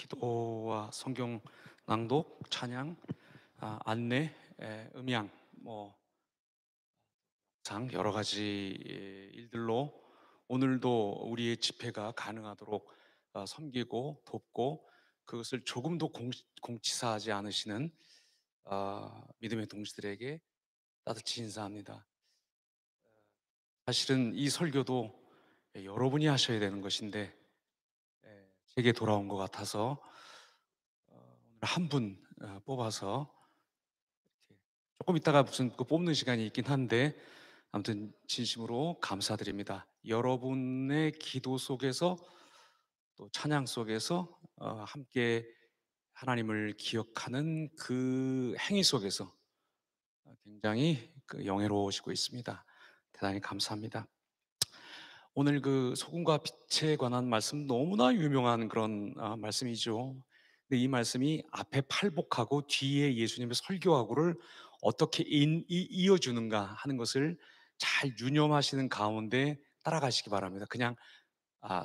기도와 성경 낭독, 찬양, 안내, 음향, 장 여러 가지 일들로 오늘도 우리의 집회가 가능하도록 섬기고 돕고 그것을 조금도 공치사하지 않으시는 믿음의 동지들에게 따뜻히 인사합니다. 사실은 이 설교도 여러분이 하셔야 되는 것인데 제게 돌아온 것 같아서 오늘 한 분 뽑아서 조금 있다가 무슨 그 뽑는 시간이 있긴 한데 아무튼 진심으로 감사드립니다. 여러분의 기도 속에서 또 찬양 속에서 함께 하나님을 기억하는 그 행위 속에서 굉장히 영예로우시고 있습니다. 대단히 감사합니다. 오늘 그 소금과 빛에 관한 말씀 너무나 유명한 그런 말씀이죠. 근데 이 말씀이 앞에 팔복하고 뒤에 예수님의 설교하고를 어떻게 이어주는가 하는 것을 잘 유념하시는 가운데 따라가시기 바랍니다. 그냥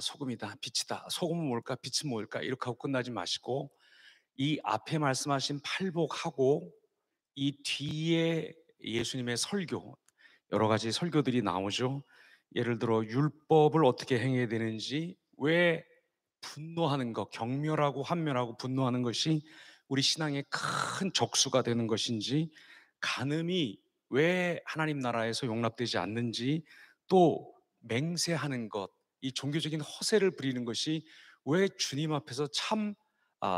소금이다, 빛이다. 소금은 뭘까, 빛은 뭘까 이렇게 하고 끝나지 마시고 이 앞에 말씀하신 팔복하고 이 뒤에 예수님의 설교, 여러 가지 설교들이 나오죠. 예를 들어 율법을 어떻게 행해야 되는지, 왜 분노하는 것, 경멸하고 환멸하고 분노하는 것이 우리 신앙의 큰 적수가 되는 것인지, 간음이 왜 하나님 나라에서 용납되지 않는지, 또 맹세하는 것, 이 종교적인 허세를 부리는 것이 왜 주님 앞에서 참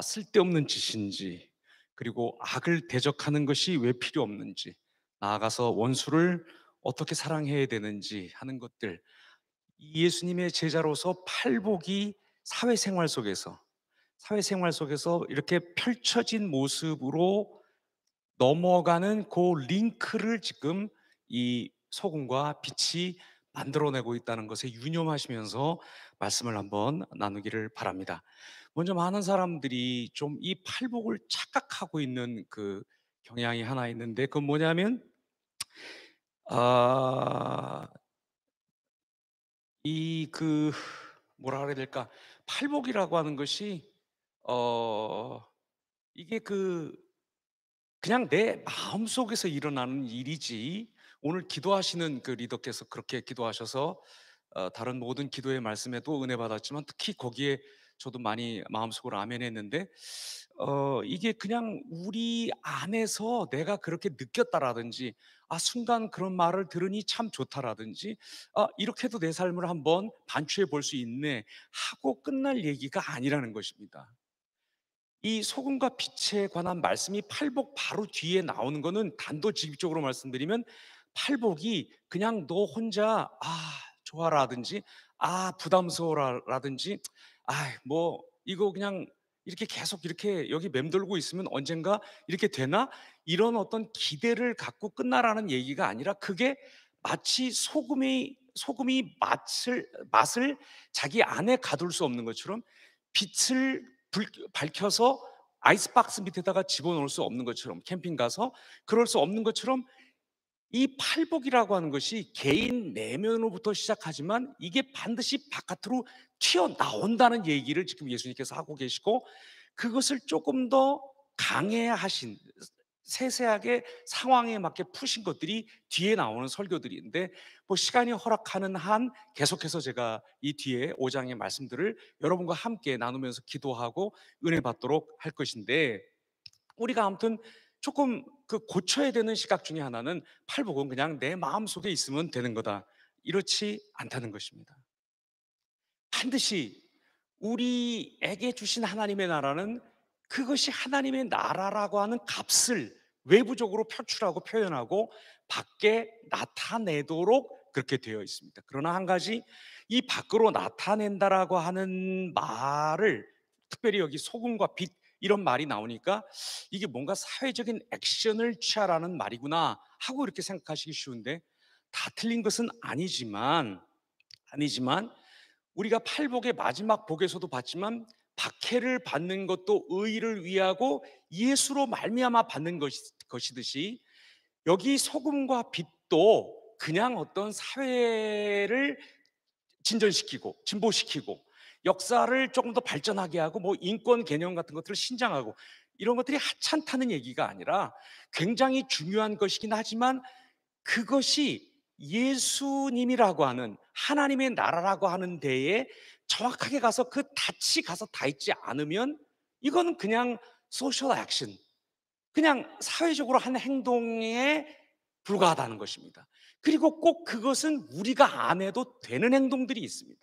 쓸데없는 짓인지, 그리고 악을 대적하는 것이 왜 필요 없는지, 나아가서 원수를 어떻게 사랑해야 되는지 하는 것들, 예수님의 제자로서 팔복이 사회생활 속에서 이렇게 펼쳐진 모습으로 넘어가는 그 링크를 지금 이 소금과 빛이 만들어내고 있다는 것에 유념하시면서 말씀을 한번 나누기를 바랍니다. 먼저 많은 사람들이 좀 이 팔복을 착각하고 있는 그 경향이 하나 있는데, 그건 뭐냐면 아, 이 뭐라 그래야 될까? 팔복이라고 하는 것이 어 이게 그냥 내 마음속에서 일어나는 일이지, 오늘 기도하시는 그 리더께서 그렇게 기도하셔서 다른 모든 기도의 말씀에도 은혜 받았지만 특히 거기에 저도 많이 마음속으로 아멘 했는데, 이게 그냥 우리 안에서 내가 그렇게 느꼈다라든지, 순간 그런 말을 들으니 참 좋다라든지, 이렇게도 내 삶을 한번 반추해 볼 수 있네 하고 끝날 얘기가 아니라는 것입니다. 이 소금과 빛에 관한 말씀이 팔복 바로 뒤에 나오는 거는 단도직입적으로 말씀드리면, 팔복이 그냥 너 혼자 좋아라든지 부담스러워라든지 뭐 이거 그냥 이렇게 계속 이렇게 여기 맴돌고 있으면 언젠가 이렇게 되나, 이런 어떤 기대를 갖고 끝나라는 얘기가 아니라, 그게 마치 소금이 맛을 자기 안에 가둘 수 없는 것처럼, 빛을 밝혀서 아이스박스 밑에다가 집어넣을 수 없는 것처럼, 캠핑 가서 그럴 수 없는 것처럼, 이 팔복이라고 하는 것이 개인 내면으로부터 시작하지만 이게 반드시 바깥으로 튀어나온다는 얘기를 지금 예수님께서 하고 계시고, 그것을 조금 더 강해하신, 세세하게 상황에 맞게 푸신 것들이 뒤에 나오는 설교들인데, 뭐 시간이 허락하는 한 계속해서 제가 이 뒤에 5장의 말씀들을 여러분과 함께 나누면서 기도하고 은혜 받도록 할 것인데, 우리가 아무튼 조금 고쳐야 되는 시각 중에 하나는, 팔복은 그냥 내 마음속에 있으면 되는 거다, 이렇지 않다는 것입니다. 반드시 우리에게 주신 하나님의 나라는, 그것이 하나님의 나라라고 하는 값을 외부적으로 표출하고 표현하고 밖에 나타내도록 그렇게 되어 있습니다. 그러나 한 가지, 이 밖으로 나타낸다라고 하는 말을, 특별히 여기 소금과 빛 이런 말이 나오니까 이게 뭔가 사회적인 액션을 취하라는 말이구나 하고 이렇게 생각하시기 쉬운데, 다 틀린 것은 아니지만 우리가 팔복의 마지막 복에서도 봤지만, 박해를 받는 것도 의를 위하고 예수로 말미암아 받는 것이듯이, 여기 소금과 빛도 그냥 어떤 사회를 진전시키고 진보시키고 역사를 조금 더 발전하게 하고 뭐 인권 개념 같은 것들을 신장하고 이런 것들이 하찮다는 얘기가 아니라 굉장히 중요한 것이긴 하지만 그것이 예수님이라고 하는 하나님의 나라라고 하는 데에 정확하게 가서 그 닻이 가서 닿아 있지 않으면 이거는 그냥 소셜 액션, 그냥 사회적으로 한 행동에 불과하다는 것입니다. 그리고 꼭 그것은 우리가 안 해도 되는 행동들이 있습니다.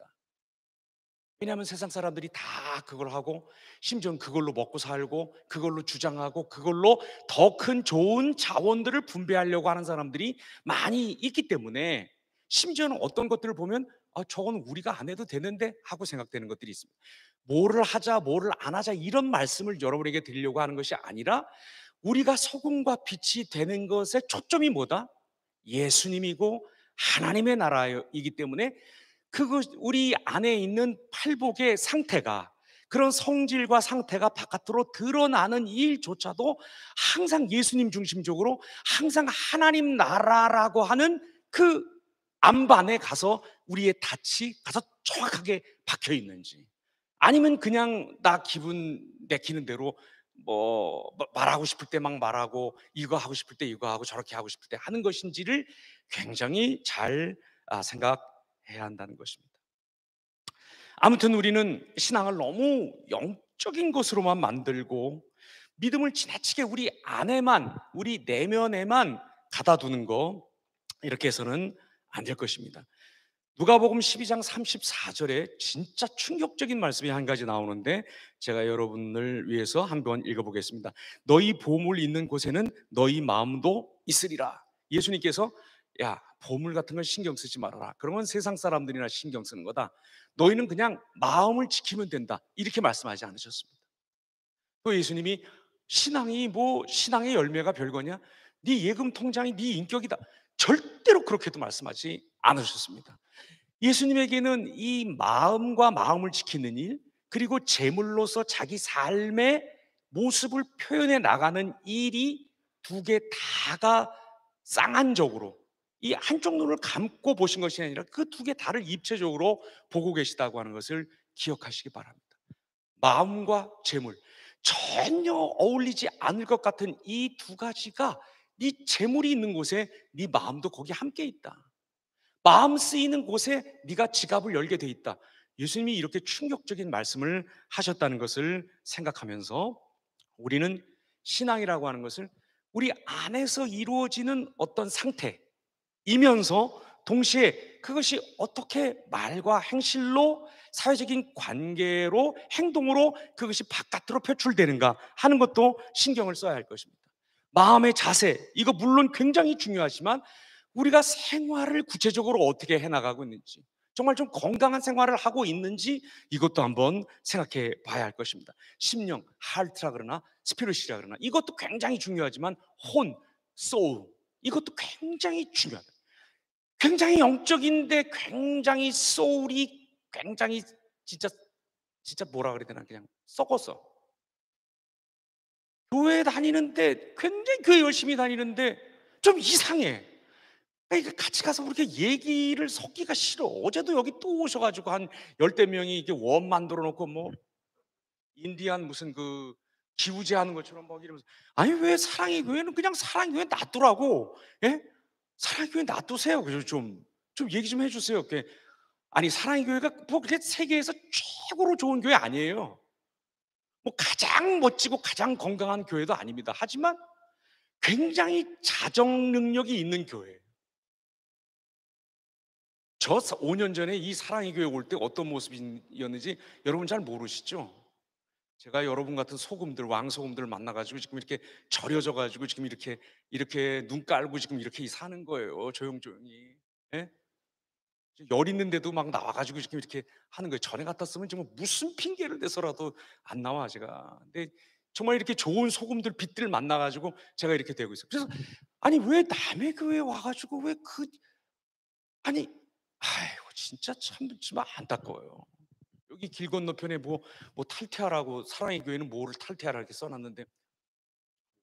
왜냐하면 세상 사람들이 다 그걸 하고 심지어는 그걸로 먹고 살고 그걸로 주장하고 그걸로 더 큰 좋은 자원들을 분배하려고 하는 사람들이 많이 있기 때문에 심지어는 어떤 것들을 보면 저건 우리가 안 해도 되는데 하고 생각되는 것들이 있습니다. 뭐를 하자 뭐를 안 하자 이런 말씀을 여러분에게 드리려고 하는 것이 아니라 우리가 소금과 빛이 되는 것의 초점이 뭐다? 예수님이고 하나님의 나라이기 때문에 그것 우리 안에 있는 팔복의 상태가 그런 성질과 상태가 바깥으로 드러나는 일조차도 항상 예수님 중심적으로 항상 하나님 나라라고 하는 그 안반에 가서 우리의 닻이 가서 정확하게 박혀 있는지 아니면 그냥 나 기분 내키는 대로 말하고 싶을 때 막 말하고 이거 하고 싶을 때 이거 하고 저렇게 하고 싶을 때 하는 것인지를 굉장히 잘 생각해야 한다는 것입니다. 아무튼 우리는 신앙을 너무 영적인 것으로만 만들고 믿음을 지나치게 우리 안에만, 우리 내면에만 가다 두는 거, 이렇게 해서는 안 될 것입니다. 누가복음 12장 34절에 진짜 충격적인 말씀이 한 가지 나오는데 제가 여러분을 위해서 한번 읽어보겠습니다. 너희 보물 있는 곳에는 너희 마음도 있으리라. 예수님께서 야, 보물 같은 걸 신경 쓰지 말아라. 그러면 세상 사람들이나 신경 쓰는 거다. 너희는 그냥 마음을 지키면 된다. 이렇게 말씀하지 않으셨습니다. 또 예수님이 신앙이 뭐 신앙의 열매가 별거냐? 네 예금 통장이 네 인격이다. 절대로 그렇게도 말씀하지 않으셨습니다. 예수님에게는 이 마음과 마음을 지키는 일, 그리고 제물로서 자기 삶의 모습을 표현해 나가는 일이 두 개 다가 쌍안적으로 이 한쪽 눈을 감고 보신 것이 아니라 그 두 개 다를 입체적으로 보고 계시다고 하는 것을 기억하시기 바랍니다. 마음과 재물 전혀 어울리지 않을 것 같은 이 두 가지가 네 재물이 있는 곳에 네 마음도 거기 함께 있다. 마음 쓰이는 곳에 네가 지갑을 열게 돼 있다. 예수님이 이렇게 충격적인 말씀을 하셨다는 것을 생각하면서 우리는 신앙이라고 하는 것을 우리 안에서 이루어지는 어떤 상태이면서 동시에 그것이 어떻게 말과 행실로 사회적인 관계로 행동으로 그것이 바깥으로 표출되는가 하는 것도 신경을 써야 할 것입니다. 마음의 자세, 이거 물론 굉장히 중요하지만 우리가 생활을 구체적으로 어떻게 해나가고 있는지, 정말 좀 건강한 생활을 하고 있는지 이것도 한번 생각해 봐야 할 것입니다. 심령, 하트라 그러나 스피릿이라 그러나 이것도 굉장히 중요하지만 혼, 소울 이것도 굉장히 중요하다. 굉장히 영적인데 굉장히 소울이 굉장히 진짜 진짜 뭐라 그래야 되나 그냥 썩었어. 교회 다니는데 굉장히 교회 열심히 다니는데 좀 이상해. 그러니까 같이 가서 그렇게 얘기를 섞기가 싫어. 어제도 여기 또 오셔가지고 한 열댓 명이 이렇게 원 만들어 놓고 뭐 인디안 무슨 그 기우제하는 것처럼 막 이러면서 아니 왜 사랑의 교회는 그냥 사랑의 교회 놔두라고 예? 사랑의 교회 놔두세요. 그래서 좀 얘기 좀 해주세요. 아니 사랑의 교회가 뭐 그렇게 세계에서 최고로 좋은 교회 아니에요. 뭐 가장 멋지고 가장 건강한 교회도 아닙니다. 하지만 굉장히 자정 능력이 있는 교회. 저 5년 전에 이 사랑의 교회 올 때 어떤 모습이었는지 여러분 잘 모르시죠? 제가 여러분 같은 소금들, 왕소금들 만나가지고 지금 이렇게 절여져가지고 지금 이렇게 눈 깔고 지금 이렇게 사는 거예요. 조용조용히. 예? 열 있는데도 막 나와가지고 지금 이렇게 하는 거예요. 전에 같았으면 정말 무슨 핑계를 대서라도 안 나와 제가. 근데 정말 이렇게 좋은 소금들 빛들 만나가지고 제가 이렇게 되고 있어요. 그래서 아니 왜 남의 교회 와가지고 왜 아니 아이고 진짜 참 정말 안타까워요. 여기 길 건너편에 뭐 탈퇴하라고 사랑의 교회는 뭐를 탈퇴하라 이렇게 써놨는데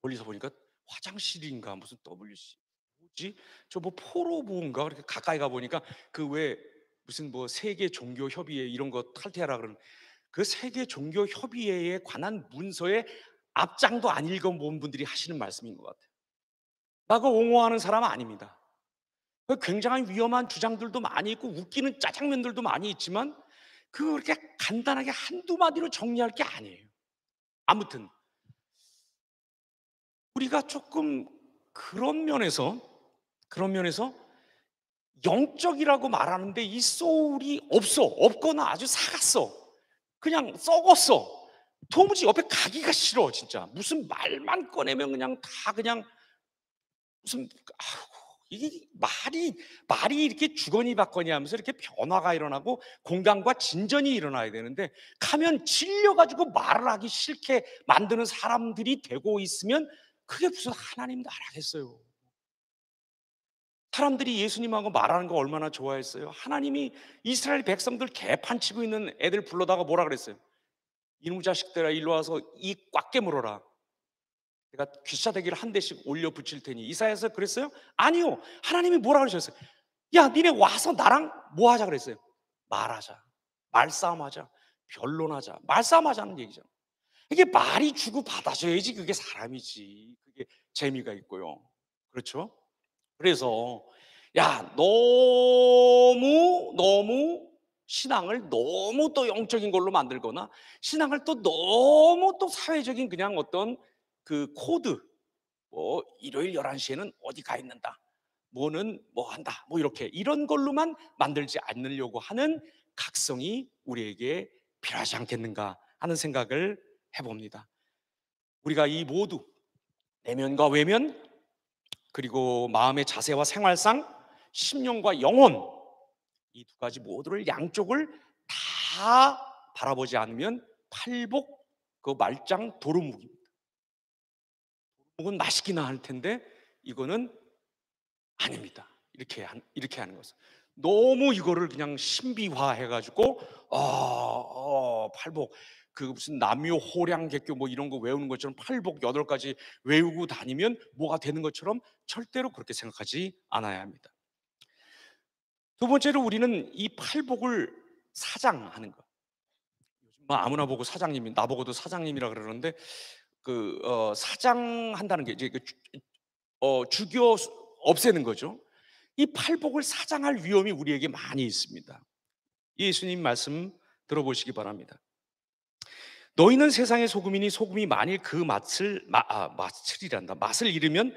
멀리서 보니까 화장실인가 무슨 WC 뭐지? 저 뭐 포로보인가 그렇게 가까이 가 보니까 그 왜 무슨 뭐 세계 종교 협의회 이런 거 탈퇴하라 그러는 그 세계 종교 협의회에 관한 문서의 앞장도 안 읽어본 분들이 하시는 말씀인 것 같아요. 나 그거 옹호하는 사람은 아닙니다. 그 굉장히 위험한 주장들도 많이 있고 웃기는 짜장면들도 많이 있지만 그렇게 간단하게 한두 마디로 정리할 게 아니에요. 아무튼 우리가 조금 그런 면에서 영적이라고 말하는데 이 소울이 없거나 아주 사갔어. 그냥 썩었어. 도무지 옆에 가기가 싫어, 진짜. 무슨 말만 꺼내면 그냥 다 그냥 무슨, 아우, 이게 말이 이렇게 주거니 받거니 하면서 이렇게 변화가 일어나고 공감과 진전이 일어나야 되는데 가면 질려가지고 말을 하기 싫게 만드는 사람들이 되고 있으면 그게 무슨 하나님 나라겠어요. 사람들이 예수님하고 말하는 거 얼마나 좋아했어요. 하나님이 이스라엘 백성들 개판치고 있는 애들 불러다가 뭐라 그랬어요? 이놈 자식들아 일로 와서 이 꽉 깨물어라. 내가 귀싸대기를 한 대씩 올려 붙일 테니. 이사야서 그랬어요? 아니요. 하나님이 뭐라 그러셨어요? 야 니네 와서 나랑 뭐 하자 그랬어요? 말하자. 말싸움하자. 변론하자. 말싸움하자는 얘기죠. 이게 말이 주고 받아줘야지 그게 사람이지. 그게 재미가 있고요. 그렇죠? 그래서 야 너무 신앙을 너무 또 영적인 걸로 만들거나 신앙을 또 너무 또 사회적인 그냥 어떤 그 코드, 뭐 일요일 11시에는 어디 가 있는다, 뭐는 뭐 한다, 뭐 이렇게 이런 걸로만 만들지 않으려고 하는 각성이 우리에게 필요하지 않겠는가 하는 생각을 해봅니다. 우리가 이 모두 내면과 외면, 그리고 마음의 자세와 생활상, 심령과 영혼, 이 두 가지 모두를 양쪽을 다 바라보지 않으면 팔복 그 말짱 도루묵입니다. 도루묵은 맛있기나 할 텐데 이거는 아닙니다. 이렇게 하는 것은 너무 이거를 그냥 신비화해 가지고 팔복 그 무슨 남묘 호량개교 뭐 이런 거 외우는 것처럼 팔복 8가지 외우고 다니면 뭐가 되는 것처럼 절대로 그렇게 생각하지 않아야 합니다. 두 번째로 우리는 이 팔복을 사장하는 것. 요즘 뭐 아무나 보고 사장님이, 나보고도 사장님이라 그러는데 사장한다는 게 이제 죽여 없애는 거죠. 이 팔복을 사장할 위험이 우리에게 많이 있습니다. 예수님 말씀 들어보시기 바랍니다. 너희는 세상의 소금이니 소금이 만일 그 맛을 잃으면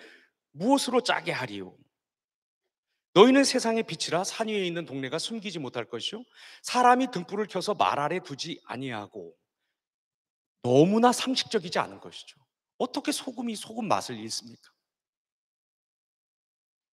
무엇으로 짜게 하리요? 너희는 세상의 빛이라 산 위에 있는 동네가 숨기지 못할 것이요 사람이 등불을 켜서 말 아래 두지 아니하고. 너무나 상식적이지 않은 것이죠. 어떻게 소금이 소금 맛을 잃습니까?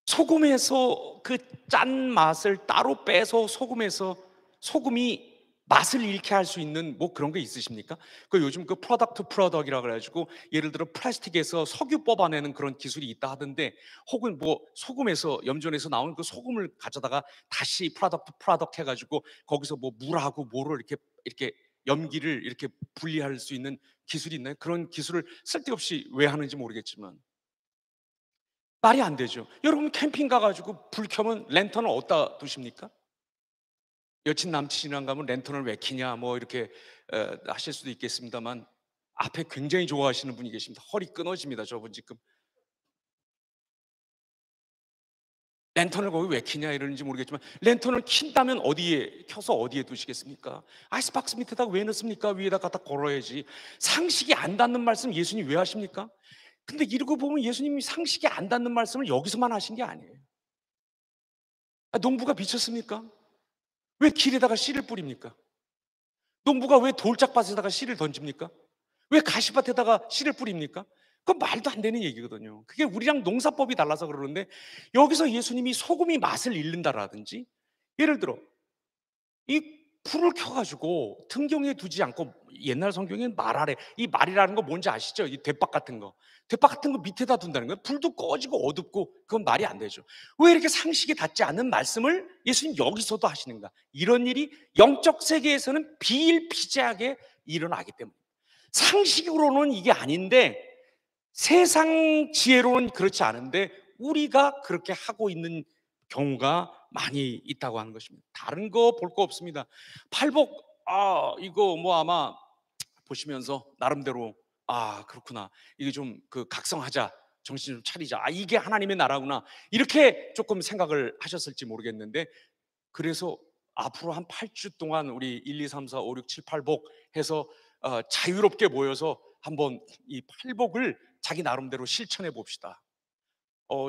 소금에서 그 짠 맛을 따로 빼서 소금이 맛을 잃게 할 수 있는 뭐 그런 게 있으십니까? 그 요즘 그 프로덕이라 그래가지고 예를 들어 플라스틱에서 석유 뽑아내는 그런 기술이 있다 하던데, 혹은 뭐 소금에서 염전에서 나오는 그 소금을 가져다가 다시 프로덕트 해가지고 거기서 뭐 물하고 뭐를 이렇게 염기를 이렇게 분리할 수 있는 기술이 있나요? 그런 기술을 쓸데없이 왜 하는지 모르겠지만 말이 안 되죠. 여러분 캠핑 가가지고 불 켜면 랜턴을 어디다 두십니까? 여친 남친이랑 가면 랜턴을 왜 켜냐 뭐 이렇게 하실 수도 있겠습니다만, 앞에 굉장히 좋아하시는 분이 계십니다. 허리 끊어집니다. 저분 지금 랜턴을 거기 왜 켜냐 이러는지 모르겠지만, 랜턴을 킨다면 어디에 켜서 어디에 두시겠습니까? 아이스박스 밑에다 왜 넣습니까? 위에다 갖다 걸어야지. 상식이 안 닿는 말씀 예수님 왜 하십니까? 근데 이러고 보면 예수님이 상식이 안 닿는 말씀을 여기서만 하신 게 아니에요. 농부가 미쳤습니까? 왜 길에다가 씨를 뿌립니까? 농부가 왜 돌짝밭에다가 씨를 던집니까? 왜 가시밭에다가 씨를 뿌립니까? 그건 말도 안 되는 얘기거든요. 그게 우리랑 농사법이 달라서 그러는데, 여기서 예수님이 소금이 맛을 잃는다라든지, 예를 들어 이 불을 켜가지고 등경에 두지 않고, 옛날 성경에는 말하래, 이 말이라는 거 뭔지 아시죠? 이 대박 같은 거 밑에다 둔다는 거예요. 불도 꺼지고 어둡고, 그건 말이 안 되죠. 왜 이렇게 상식이 닿지 않는 말씀을 예수님 여기서도 하시는가? 이런 일이 영적 세계에서는 비일비재하게 일어나기 때문에, 상식으로는 이게 아닌데 세상 지혜로는 그렇지 않은데 우리가 그렇게 하고 있는 경우가 많이 있다고 하는 것입니다. 다른 거 볼 거 없습니다. 팔복 이거 뭐 아마 보시면서 나름대로 '아 그렇구나. 이게 좀 그 각성하자. 정신 좀 차리자. 이게 하나님의 나라구나.' 이렇게 조금 생각을 하셨을지 모르겠는데, 그래서 앞으로 한 8주 동안 우리 1, 2, 3, 4, 5, 6, 7, 8복 해서 자유롭게 모여서 한번 이 팔복을 자기 나름대로 실천해 봅시다.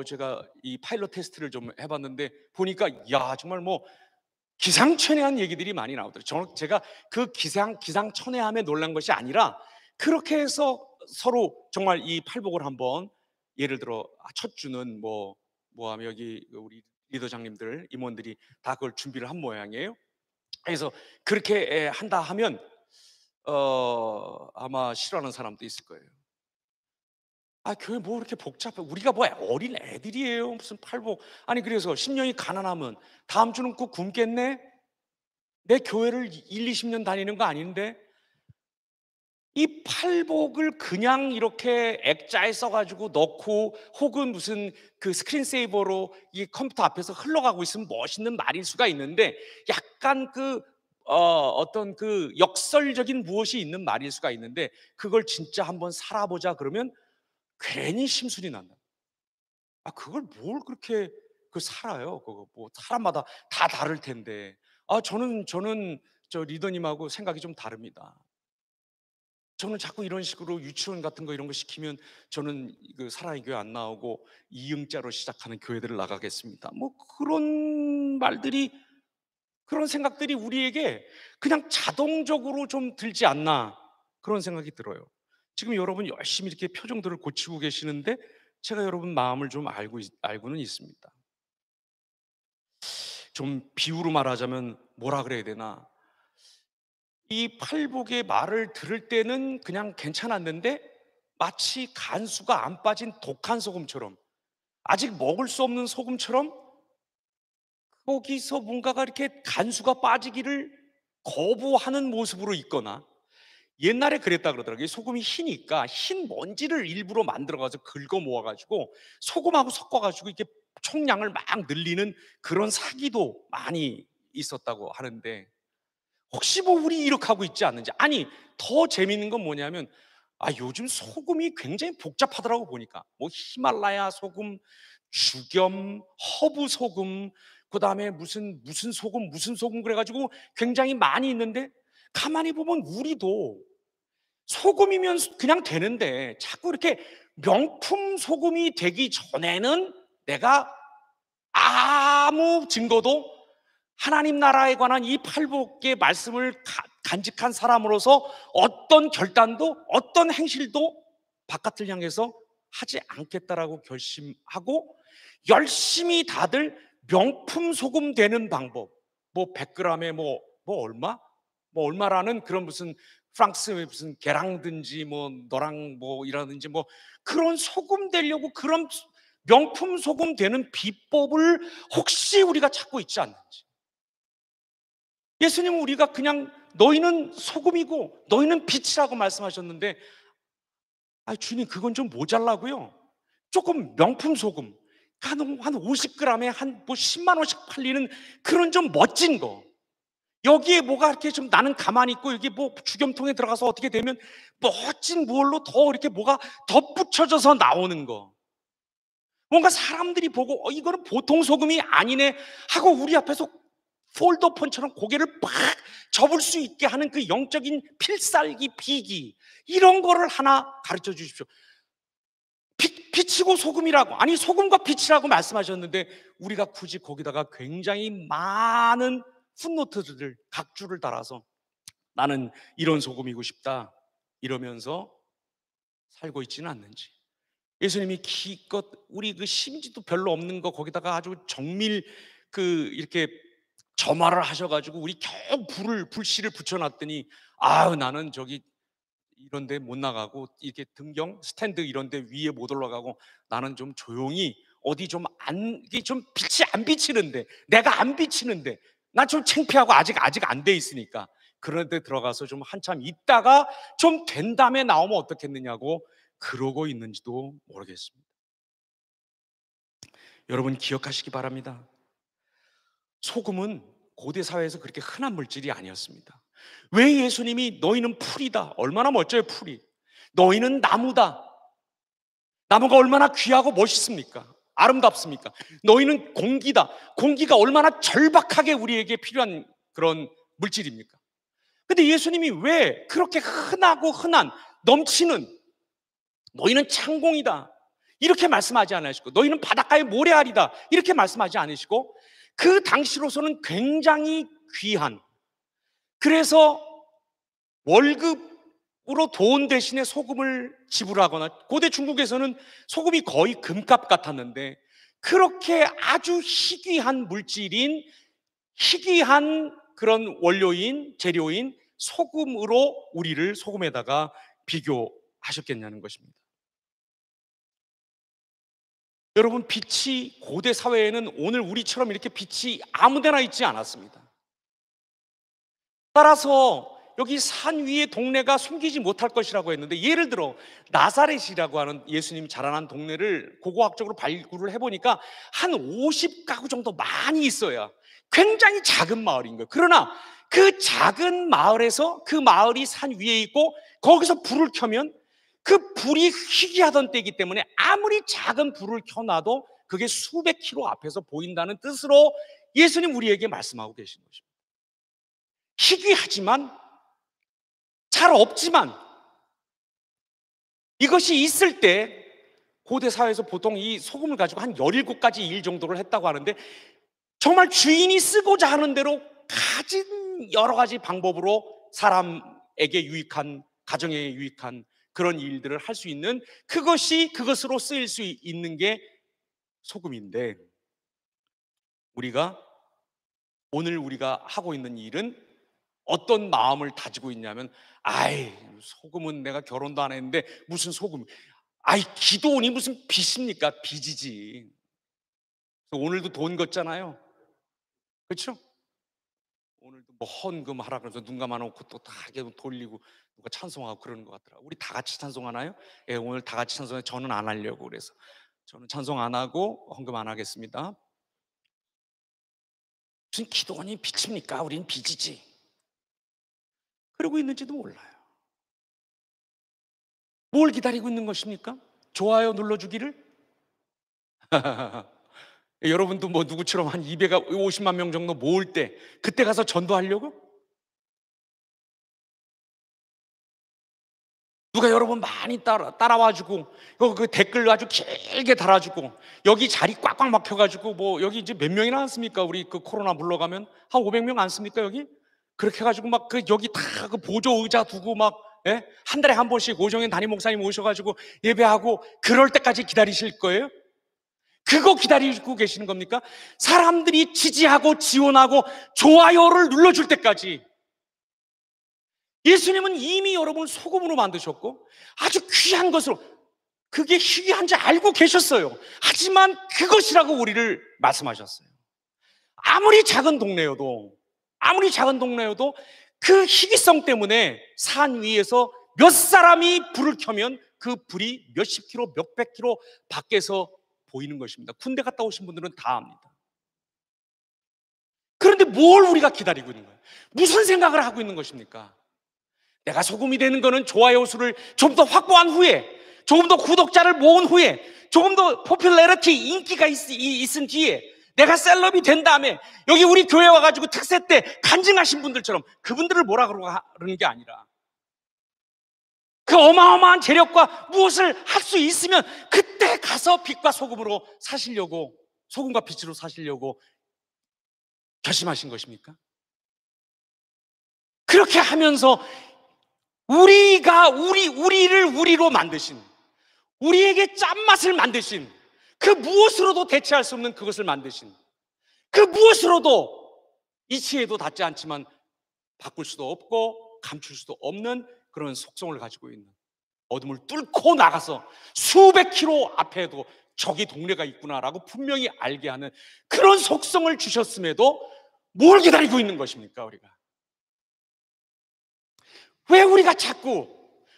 제가 이 파일럿 테스트를 좀 해 봤는데 보니까 야 정말 뭐 기상천외한 얘기들이 많이 나오더라고요. 제가 그 기상천외함에 놀란 것이 아니라, 그렇게 해서 서로 정말 이 팔복을 한번, 예를 들어 첫 주는 뭐 하면 여기 우리 리더장님들 임원들이 다 그걸 준비를 한 모양이에요. 그래서 그렇게 한다 하면 아마 싫어하는 사람도 있을 거예요. 교회 뭐 그렇게 복잡해. 우리가 뭐 어린 애들이에요. 무슨 팔복. 아니 그래서 10년이 가난하면 다음 주는 꼭 굶겠네? 내 교회를 1, 20년 다니는 거 아닌데 이 팔복을 그냥 이렇게 액자에 써 가지고 넣고, 혹은 무슨 그 스크린 세이버로 이 컴퓨터 앞에서 흘러가고 있으면 멋있는 말일 수가 있는데, 약간 어떤 그 역설적인 무엇이 있는 말일 수가 있는데, 그걸 진짜 한번 살아보자 그러면 괜히 심술이 난다. 그걸 뭘 그렇게 살아요. 그거 뭐 사람마다 다 다를 텐데. 저는 저 리더님하고 생각이 좀 다릅니다. 저는 자꾸 이런 식으로 유치원 같은 거 이런 거 시키면 저는 그 사랑의 교회 안 나오고 이응자로 시작하는 교회들을 나가겠습니다. 뭐 그런 말들이, 그런 생각들이 우리에게 그냥 자동적으로 좀 들지 않나, 그런 생각이 들어요. 지금 여러분 열심히 이렇게 표정들을 고치고 계시는데 제가 여러분 마음을 좀 알고는 있습니다. 좀 비유로 말하자면 뭐라 그래야 되나? 이 팔복의 말을 들을 때는 그냥 괜찮았는데 마치 간수가 안 빠진 독한 소금처럼, 아직 먹을 수 없는 소금처럼 거기서 뭔가가 이렇게 간수가 빠지기를 거부하는 모습으로 있거나, 옛날에 그랬다 그러더라고요. 소금이 희니까 흰 먼지를 일부러 만들어 가지고 긁어 모아 가지고 소금하고 섞어 가지고 이렇게 총량을 막 늘리는 그런 사기도 많이 있었다고 하는데, 혹시 뭐 우리 이렇게 하고 있지 않는지. 아니 더 재미있는 건 뭐냐면, 요즘 소금이 굉장히 복잡하더라고 보니까. 뭐 히말라야 소금, 죽염, 허브 소금, 그다음에 무슨 소금 그래 가지고 굉장히 많이 있는데, 가만히 보면 우리도 소금이면 그냥 되는데 자꾸 이렇게 명품 소금이 되기 전에는 내가 아무 증거도, 하나님 나라에 관한 이 팔복의 말씀을 간직한 사람으로서 어떤 결단도 어떤 행실도 바깥을 향해서 하지 않겠다라고 결심하고, 열심히 다들 명품 소금 되는 방법, 뭐 100g에 뭐 얼마? 뭐 얼마라는 그런 무슨 프랑스의 무슨 계랑든지 뭐 너랑 뭐 이라든지 뭐 그런 소금 되려고, 그런 명품 소금 되는 비법을 혹시 우리가 찾고 있지 않는지. 예수님은 우리가 그냥 너희는 소금이고 너희는 빛이라고 말씀하셨는데, 주님 그건 좀 모자라고요. 조금 명품 소금 한 50g에 한 뭐 10만 원씩 팔리는 그런 좀 멋진 거, 여기에 뭐가 이렇게 좀 나는 가만히 있고 여기 뭐 주겸통에 들어가서 어떻게 되면 멋진 뭘로 더 이렇게 뭐가 덧붙여져서 나오는 거, 뭔가 사람들이 보고 이거는 보통 소금이 아니네 하고 우리 앞에서 폴더폰처럼 고개를 팍 접을 수 있게 하는 그 영적인 필살기 비기, 이런 거를 하나 가르쳐 주십시오. 빛이고 소금이라고, 아니 소금과 빛이라고 말씀하셨는데 우리가 굳이 거기다가 굉장히 많은 풋노트들을 각주를 달아서 나는 이런 소금이고 싶다 이러면서 살고 있지는 않는지. 예수님이 기껏 우리 그 심지도 별로 없는 거 거기다가 아주 정밀 이렇게 점화를 하셔가지고 우리 겨우 불씨를 붙여놨더니, 나는 저기 이런 데 못 나가고 이렇게 등경 스탠드 이런 데 위에 못 올라가고 나는 좀 조용히 어디 좀 안, 이게 좀 빛이 안 비치는데, 내가 안 비치는데 난 좀 창피하고 아직 안 돼 있으니까 그런 데 들어가서 좀 한참 있다가 좀 된 다음에 나오면 어떻겠느냐고 그러고 있는지도 모르겠습니다. 여러분 기억하시기 바랍니다. 소금은 고대 사회에서 그렇게 흔한 물질이 아니었습니다. 왜 예수님이 너희는 풀이다. 얼마나 멋져요, 풀이. 너희는 나무다. 나무가 얼마나 귀하고 멋있습니까? 아름답습니까? 너희는 공기다. 공기가 얼마나 절박하게 우리에게 필요한 그런 물질입니까? 근데 예수님이 왜 그렇게 흔하고 흔한 넘치는 너희는 창공이다 이렇게 말씀하지 않으시고, 너희는 바닷가의 모래알이다 이렇게 말씀하지 않으시고, 그 당시로서는 굉장히 귀한, 그래서 월급으로 돈 대신에 소금을 지불하거나, 고대 중국에서는 소금이 거의 금값 같았는데, 그렇게 아주 희귀한 물질인, 희귀한 그런 원료인, 재료인 소금으로 우리를 소금에다가 비교하셨겠냐는 것입니다. 여러분, 빛이 고대 사회에는 오늘 우리처럼 이렇게 빛이 아무데나 있지 않았습니다. 따라서 여기 산 위의 동네가 숨기지 못할 것이라고 했는데, 예를 들어 나사렛이라고 하는 예수님이 자라난 동네를 고고학적으로 발굴을 해보니까 한 50가구 정도 많이 있어야 굉장히 작은 마을인 거예요. 그러나 그 작은 마을에서, 그 마을이 산 위에 있고 거기서 불을 켜면 그 불이 희귀하던 때이기 때문에 아무리 작은 불을 켜놔도 그게 수백 킬로 앞에서 보인다는 뜻으로 예수님 우리에게 말씀하고 계신 것입니다. 희귀하지만, 잘 없지만, 이것이 있을 때 고대 사회에서 보통 이 소금을 가지고 한 17가지 일 정도를 했다고 하는데, 정말 주인이 쓰고자 하는 대로 가진 여러 가지 방법으로 사람에게 유익한, 가정에 유익한 그런 일들을 할 수 있는, 그것으로 쓰일 수 있는 게 소금인데, 오늘 우리가 하고 있는 일은 어떤 마음을 다지고 있냐면, 아이, 소금은 내가 결혼도 안 했는데 무슨 소금, 아이, 기도원이 무슨 빚입니까? 빚이지. 오늘도 돈 걷잖아요. 그렇죠? 오늘도 뭐 헌금 하라 그래서 눈 감아놓고 또 다 돌리고 누가 찬송하고 그러는 것 같더라. 우리 다 같이 찬송하나요? 예, 오늘 다 같이 찬송해. 저는 안 하려고 그래서 저는 찬송 안 하고 헌금 안 하겠습니다. 무슨 기도원이 빚입니까? 우린 빚이지. 그러고 있는지도 몰라요. 뭘 기다리고 있는 것입니까? 좋아요 눌러주기를? 여러분도 뭐 누구처럼 한 250만 명 정도 모을 때 그때 가서 전도하려고? 누가 여러분 많이 따라와주고 그 댓글 아주 길게 달아주고, 여기 자리 꽉꽉 막혀가지고, 뭐 여기 이제 몇 명이나 앉습니까? 우리 그 코로나 물러가면 한 500명 앉습니까 여기? 그렇게 해가지고 막 그 여기 다 그 보조 의자 두고 막, 예? 한 달에 한 번씩 오정현 담임 목사님 오셔가지고 예배하고 그럴 때까지 기다리실 거예요? 그거 기다리고 계시는 겁니까? 사람들이 지지하고 지원하고 좋아요를 눌러줄 때까지. 예수님은 이미 여러분을 소금으로 만드셨고 아주 귀한 것으로, 그게 희귀한지 알고 계셨어요. 하지만 그것이라고 우리를 말씀하셨어요. 아무리 작은 동네여도 그 희귀성 때문에 산 위에서 몇 사람이 불을 켜면 그 불이 몇십 킬로, 몇백 킬로 밖에서 보이는 것입니다. 군대 갔다 오신 분들은 다 압니다. 그런데 뭘 우리가 기다리고 있는 거예요? 무슨 생각을 하고 있는 것입니까? 내가 소금이 되는 거는 좋아요 수를 좀 더 확보한 후에, 조금 더 구독자를 모은 후에, 조금 더 포퓰러리티, 인기가 있은 뒤에, 내가 셀럽이 된 다음에 여기 우리 교회 와가지고 특세 때 간증하신 분들처럼 그분들을 뭐라 그러는 게 아니라, 그 어마어마한 재력과 무엇을 할 수 있으면 그때 가서 빛과 소금으로 사시려고, 소금과 빛으로 사시려고 결심하신 것입니까? 그렇게 하면서 우리를 우리로 만드신, 우리에게 짠맛을 만드신, 그 무엇으로도 대체할 수 없는 그것을 만드신, 그 무엇으로도 이치에도 닿지 않지만 바꿀 수도 없고 감출 수도 없는 그런 속성을 가지고 있는, 어둠을 뚫고 나가서 수백 킬로 앞에도 저기 동네가 있구나라고 분명히 알게 하는 그런 속성을 주셨음에도 뭘 기다리고 있는 것입니까? 왜 우리가 자꾸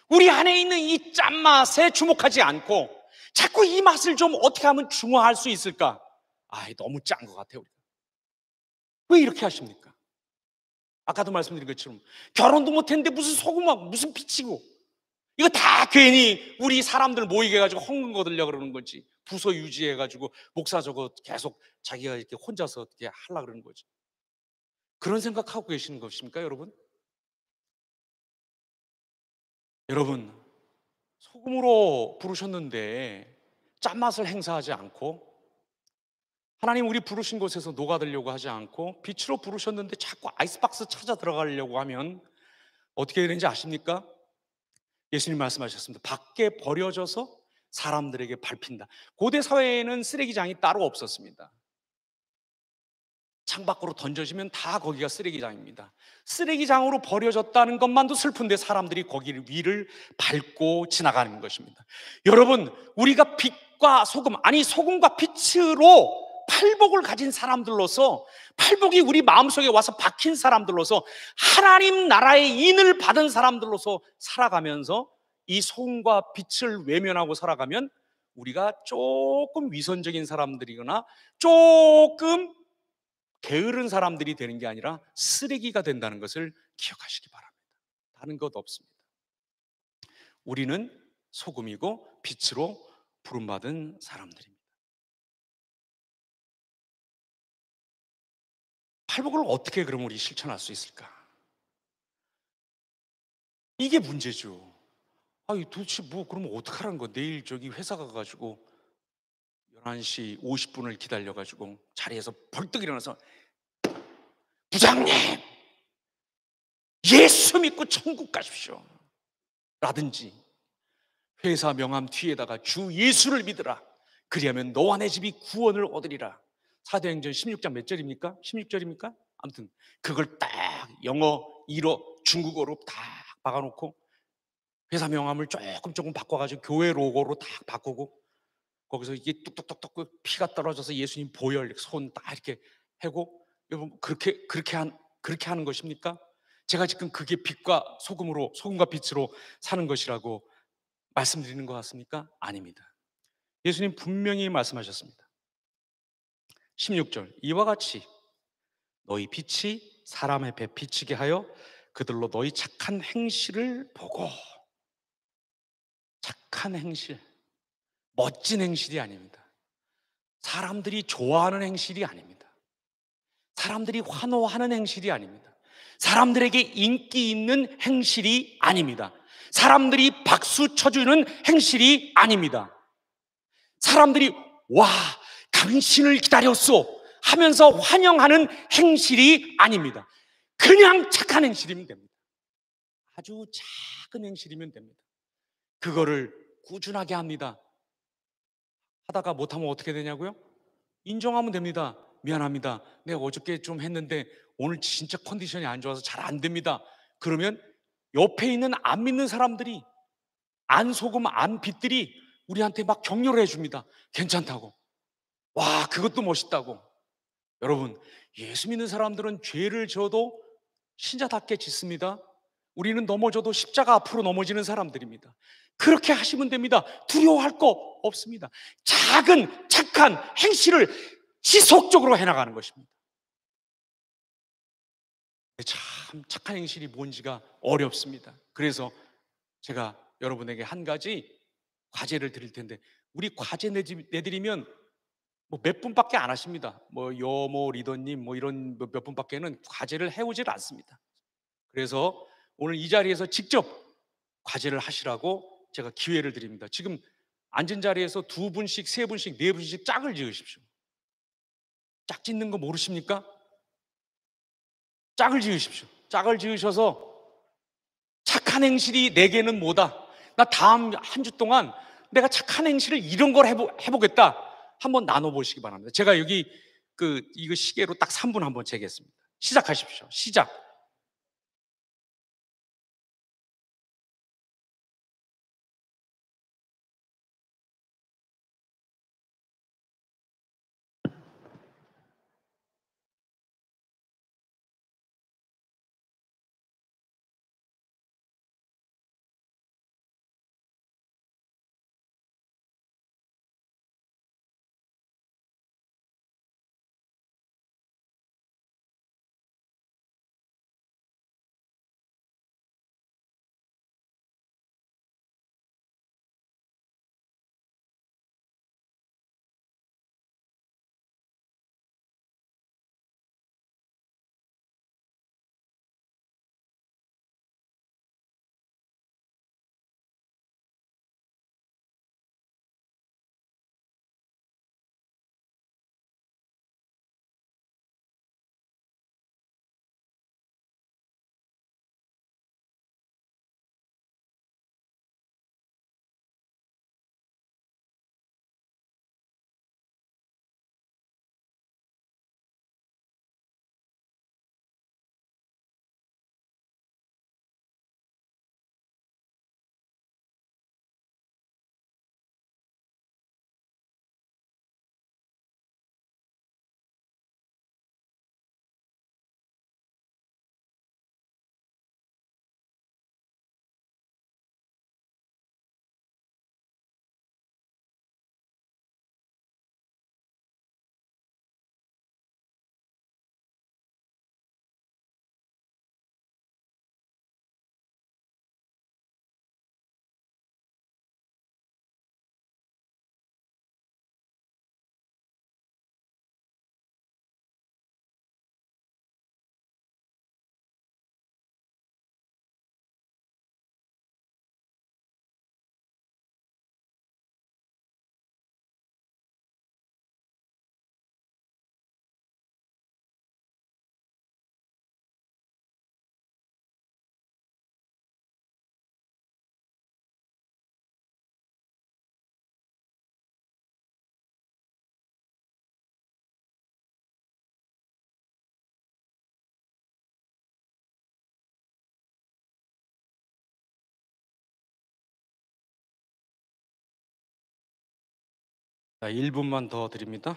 우리 안에 있는 이 짠맛에 주목하지 않고 자꾸 이 맛을 좀 어떻게 하면 중화할 수 있을까? 너무 짠 것 같아요. 왜 이렇게 하십니까? 아까도 말씀드린 것처럼 결혼도 못했는데 무슨 소금하고 무슨 피치고, 이거 다 괜히 우리 사람들 모이게 해가지고 헌금 거들려 그러는 거지. 부서 유지해가지고 목사 저거 계속 자기가 이렇게 혼자서 어떻게 하려고 그러는 거지. 그런 생각하고 계시는 것입니까, 여러분? 여러분, 소금으로 부르셨는데 짠맛을 행사하지 않고, 하나님 우리 부르신 곳에서 녹아들려고 하지 않고 빛으로 부르셨는데 자꾸 아이스박스 찾아 들어가려고 하면 어떻게 되는지 아십니까? 예수님 말씀하셨습니다. 밖에 버려져서 사람들에게 밟힌다. 고대 사회에는 쓰레기장이 따로 없었습니다. 창밖으로 던져지면 다 거기가 쓰레기장입니다. 쓰레기장으로 버려졌다는 것만도 슬픈데 사람들이 거기를 위를 밟고 지나가는 것입니다. 여러분, 우리가 빛과 소금, 아니 소금과 빛으로 팔복을 가진 사람들로서, 팔복이 우리 마음속에 와서 박힌 사람들로서, 하나님 나라의 인을 받은 사람들로서 살아가면서 이 소금과 빛을 외면하고 살아가면 우리가 조금 위선적인 사람들이거나 조금 게으른 사람들이 되는 게 아니라 쓰레기가 된다는 것을 기억하시기 바랍니다. 다른 것 없습니다. 우리는 소금이고 빛으로 부름받은 사람들입니다. 팔복을 어떻게 그럼 우리 실천할 수 있을까? 이게 문제죠. 도대체 뭐 그러면 어떡하라는 거? 내일 저기 회사 가가지고 11시 50분을 기다려가지고 자리에서 벌떡 일어나서 부장님, 예수 믿고 천국 가십시오 라든지, 회사 명함 뒤에다가 주 예수를 믿으라, 그리하면 너와 내 집이 구원을 얻으리라. 사도행전 16장 몇 절입니까? 16절입니까? 아무튼 그걸 딱 영어, 일어, 중국어로 딱 박아놓고 회사 명함을 조금 바꿔가지고 교회 로고로 딱 바꾸고, 거기서 이게 뚝뚝뚝뚝 피가 떨어져서 예수님 보혈 손 딱 이렇게 하고, 여러분 그렇게 하는 것입니까? 제가 지금 그게 빛과 소금으로, 소금과 빛으로 사는 것이라고 말씀드리는 것 같습니까? 아닙니다. 예수님 분명히 말씀하셨습니다. 16절, 이와 같이 너희 빛이 사람의 배 비치게 하여 그들로 너희 착한 행실을 보고. 착한 행실, 멋진 행실이 아닙니다. 사람들이 좋아하는 행실이 아닙니다. 사람들이 환호하는 행실이 아닙니다. 사람들에게 인기 있는 행실이 아닙니다. 사람들이 박수 쳐주는 행실이 아닙니다. 사람들이 와, 당신을 기다렸소 하면서 환영하는 행실이 아닙니다. 그냥 착한 행실이면 됩니다. 아주 작은 행실이면 됩니다. 그거를 꾸준하게 합니다. 하다가 못하면 어떻게 되냐고요? 인정하면 됩니다. 미안합니다. 내가 어저께 좀 했는데 오늘 진짜 컨디션이 안 좋아서 잘 안 됩니다. 그러면 옆에 있는 안 믿는 사람들이, 안 소금 안 빛들이 우리한테 막 격려를 해줍니다. 괜찮다고. 와, 그것도 멋있다고. 여러분, 예수 믿는 사람들은 죄를 져도 신자답게 짓습니다. 우리는 넘어져도 십자가 앞으로 넘어지는 사람들입니다. 그렇게 하시면 됩니다. 두려워할 거 없습니다. 작은 착한 행실을 지속적으로 해나가는 것입니다. 참 착한 행실이 뭔지가 어렵습니다. 그래서 제가 여러분에게 한 가지 과제를 드릴 텐데, 우리 과제 내드리면 뭐 몇 분밖에 안 하십니다. 뭐 여모 리더님 뭐 이런 몇 분밖에는 과제를 해오질 않습니다. 그래서 오늘 이 자리에서 직접 과제를 하시라고 제가 기회를 드립니다. 지금 앉은 자리에서 두 분씩, 세 분씩, 네 분씩 짝을 지으십시오. 짝 짓는 거 모르십니까? 짝을 지으십시오. 짝을 지으셔서 착한 행실이 내게는 뭐다, 나 다음 한 주 동안 내가 착한 행실을 이런 걸 해보겠다, 한번 나눠보시기 바랍니다. 제가 여기 이거 시계로 딱 3분 한번 재겠습니다. 시작하십시오. 시작. 자, 1분만 더 드립니다.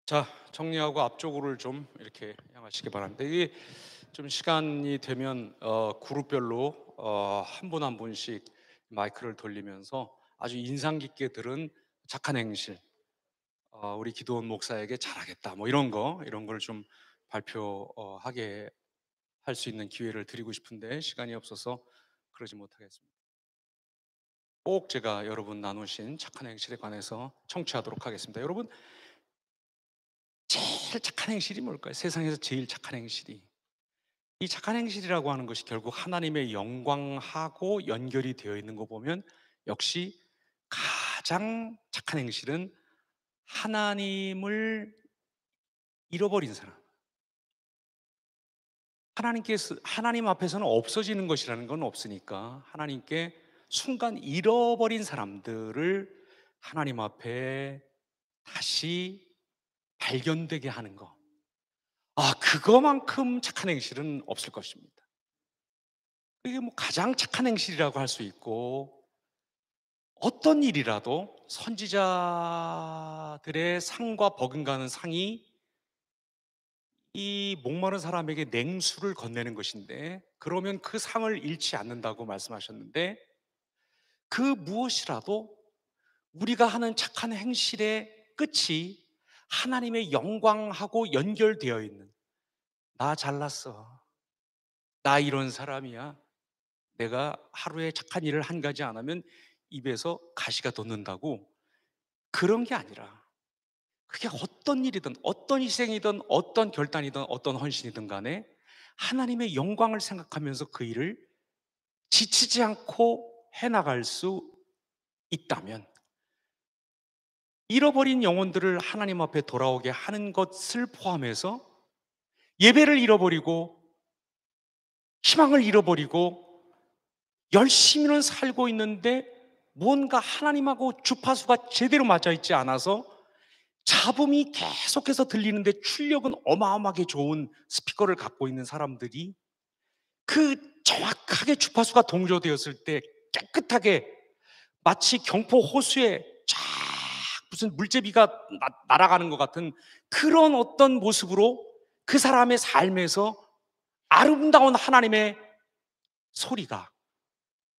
자, 정리하고 앞쪽으로 좀 이렇게 향하시기 바랍니다. 이게 좀 시간이 되면 그룹별로 한 분 한 분씩 마이크를 돌리면서 아주 인상 깊게 들은 착한 행실, 우리 기도원 목사에게 잘하겠다, 뭐 이런 걸 좀 발표하게 할 수 있는 기회를 드리고 싶은데 시간이 없어서 그러지 못하겠습니다. 꼭 제가 여러분 나누신 착한 행실에 관해서 청취하도록 하겠습니다. 여러분, 제일 착한 행실이 뭘까요? 세상에서 제일 착한 행실이, 이 착한 행실이라고 하는 것이 결국 하나님의 영광하고 연결이 되어 있는 거 보면 역시 가장 착한 행실은 하나님을 잃어버린 사람, 하나님 앞에서는 없어지는 것이라는 건 없으니까 하나님께 순간 잃어버린 사람들을 하나님 앞에 다시 발견되게 하는 거, 그거만큼 착한 행실은 없을 것입니다. 이게 뭐 가장 착한 행실이라고 할 수 있고, 어떤 일이라도 선지자들의 상과 버금가는 상이 이 목마른 사람에게 냉수를 건네는 것인데, 그러면 그 상을 잃지 않는다고 말씀하셨는데, 그 무엇이라도 우리가 하는 착한 행실의 끝이 하나님의 영광하고 연결되어 있는, 나 잘났어, 나 이런 사람이야, 내가 하루에 착한 일을 한 가지 안 하면 입에서 가시가 돋는다고, 그런 게 아니라 그게 어떤 일이든 어떤 희생이든 어떤 결단이든 어떤 헌신이든 간에 하나님의 영광을 생각하면서 그 일을 지치지 않고 해나갈 수 있다면, 잃어버린 영혼들을 하나님 앞에 돌아오게 하는 것을 포함해서 예배를 잃어버리고 희망을 잃어버리고 열심히는 살고 있는데 뭔가 하나님하고 주파수가 제대로 맞아 있지 않아서 잡음이 계속해서 들리는데 출력은 어마어마하게 좋은 스피커를 갖고 있는 사람들이 그 정확하게 주파수가 동조되었을 때 깨끗하게, 마치 경포 호수에 쫙 무슨 물제비가 날아가는 것 같은 그런 어떤 모습으로 그 사람의 삶에서 아름다운 하나님의 소리가,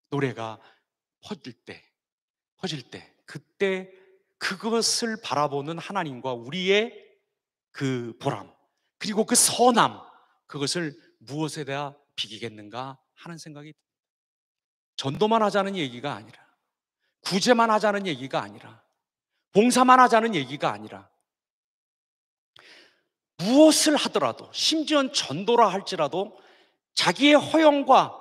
노래가 퍼질 때 그때 그것을 바라보는 하나님과 우리의 그 보람, 그리고 그 선함, 그것을 무엇에다 비기겠는가 하는 생각이, 전도만 하자는 얘기가 아니라, 구제만 하자는 얘기가 아니라, 봉사만 하자는 얘기가 아니라, 무엇을 하더라도, 심지어 전도라 할지라도 자기의 허영과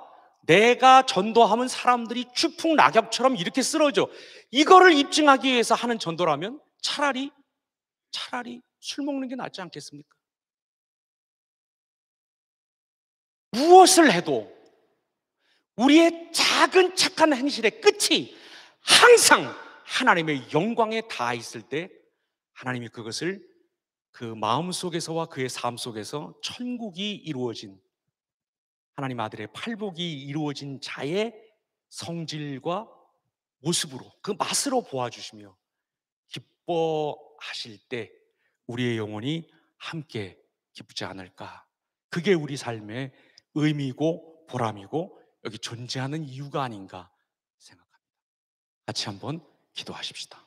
내가 전도하면 사람들이 추풍낙엽처럼 이렇게 쓰러져, 이거를 입증하기 위해서 하는 전도라면 차라리 술 먹는 게 낫지 않겠습니까? 무엇을 해도 우리의 작은 착한 행실의 끝이 항상 하나님의 영광에 닿아 있을 때, 하나님이 그것을 그 마음 속에서와 그의 삶 속에서 천국이 이루어진, 하나님 아들의 팔복이 이루어진 자의 성질과 모습으로, 그 맛으로 보아주시며 기뻐하실 때 우리의 영혼이 함께 기쁘지 않을까. 그게 우리 삶의 의미고 보람이고 여기 존재하는 이유가 아닌가 생각합니다. 같이 한번 기도하십시다.